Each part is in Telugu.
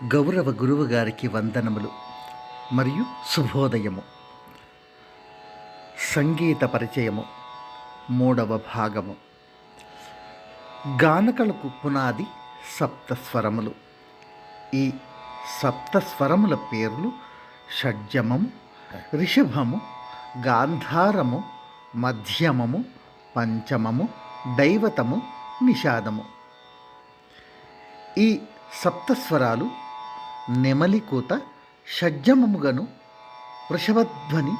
గౌరవ గురువు గారికి వందనములు మరియు శుభోదయము. సంగీత పరిచయము మూడవ భాగము. గానకళకు పునాది సప్తస్వరములు. ఈ సప్తస్వరముల పేర్లు షడ్జమము, రిషభము, గాంధారము, మధ్యమము, పంచమము, దైవతము, నిషాదము. ఈ సప్తస్వరాలు నెమలికూత షడ్జమముగను, వృషభధ్వని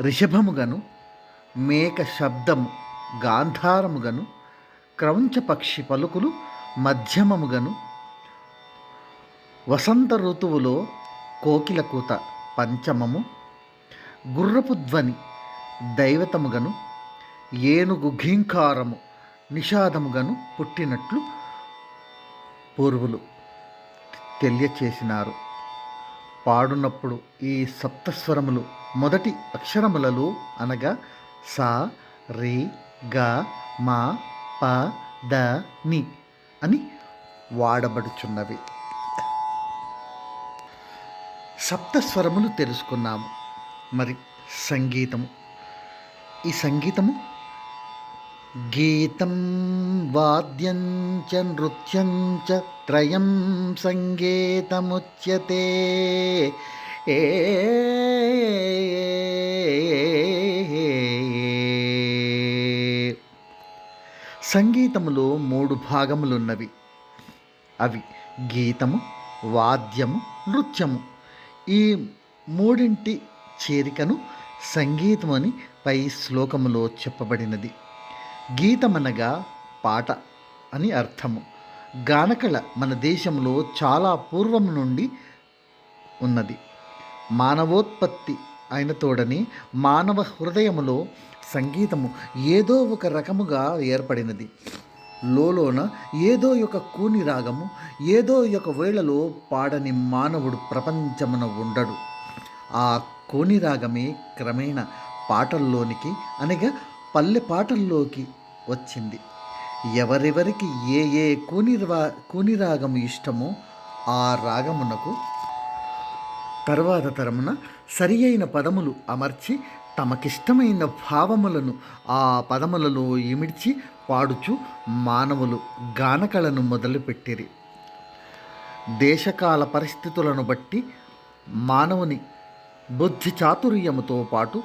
రిషభముగను, మేక శబ్దము గాంధారముగను, క్రౌంచపక్షి పలుకులు మధ్యమముగను, వసంత ఋతువులో కోకిలకూత పంచమము, గుర్రపు ధ్వని దైవతముగను, ఏనుగు ఘీంకారము నిషాదముగను పుట్టినట్లు పూర్వులు తెలియచేసినారు. పాడునప్పుడు ఈ సప్తస్వరములు మొదటి అక్షరములలో అనగా సా, రే, గా, మా, ప, ద, ని అని వాడబడుచున్నవి. సప్తస్వరములు తెలుసుకున్నాము. మరి సంగీతము. ఈ సంగీతము గీతం వాద్యం చ నృత్యం చ త్రయం సంగీతముచ్యతే. సంగీతములో 3 భాగములున్నవి. అవి గీతము, వాద్యము, నృత్యము. ఈ మూడింటి చేరికను సంగీతం అని పై శ్లోకములో చెప్పబడినది. గీతమనగా పాట అని అర్థము. గానకళ మన దేశంలో చాలా పూర్వం నుండి ఉన్నది. మానవోత్పత్తి అయిన తోడని మానవ హృదయములో సంగీతము ఏదో ఒక రకముగా ఏర్పడినది. లోన ఏదో ఒక కూని రాగము, ఏదో ఒక వేళలో పాడని మానవుడు ప్రపంచమున ఉండడు. ఆ కూని రాగమే క్రమేణ పాటల్లోనికి అనగా పల్లె పాటల్లోకి వచ్చింది. ఎవరెవరికి ఏ ఏ కూని రాగము ఇష్టమో ఆ రాగమునకు తర్వాత తరమున సరి అయిన పదములు అమర్చి తమకిష్టమైన భావములను ఆ పదములలో ఇమిడ్చి పాడుచు మానవులు గానకళను మొదలుపెట్టిరి. దేశకాల పరిస్థితులను బట్టి మానవుని బుద్ధి చాతుర్యముతో పాటు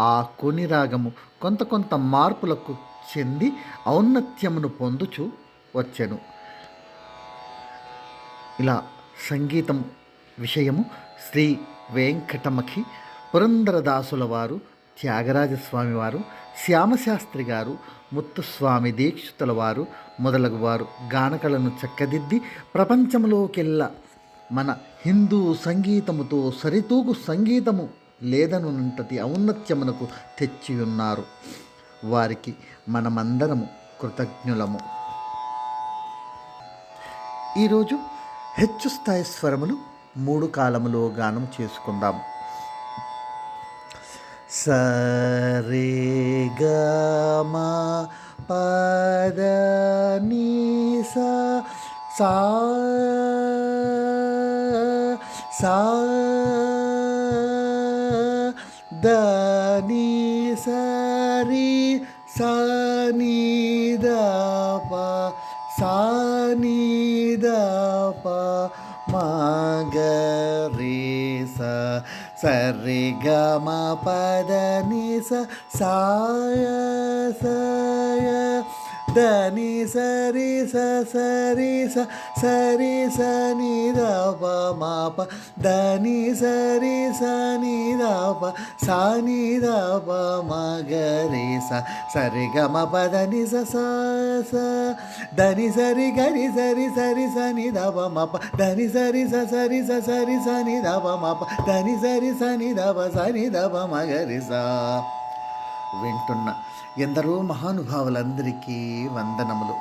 ఆ కొన్ని రాగము కొంత మార్పులకు చెంది ఔన్నత్యమును పొందుచు వచ్చెను. ఇలా సంగీతం విషయము శ్రీ వెంకటమఖి పురందరదాసుల వారు, త్యాగరాజస్వామి వారు, శ్యామశాస్త్రి గారు, ముత్తుస్వామి దీక్షితుల వారు మొదలగు వారు గానకళను చక్కదిద్ది ప్రపంచంలోకెల్లా మన హిందూ సంగీతముతో సరితూగు సంగీతము లేదనునంతటి ఔన్నత్యమునకు తెచ్చియున్నారు. వారికి మనమందరము కృతజ్ఞులము. ఈరోజు హెచ్చు స్థాయి స్వరములు 3 కాలములో గానం చేసుకుందాము. సరే గ మ పద ని సా సా ద ని సరి సా ని ద ప సా ని ద ప మ గ రే స సరి గ మ పద ని స సా స ద ని సరి స సరి స సరి స ని ద ప మ ప ద ని సరి స ని ద ప సా ని ద ప మ గ రే స సరి గ మ ప ద ని స స స ద ని సరి గ రి సరి సరి స ని ద ప మ ప ద ని సరి స సరి స సరి స ని ద ప మ ప ద ని సరి స ని ద ప స ని ద ప మ గ రి స. వింటున్న ఎందరో మహానుభావులందరికీ వందనములు.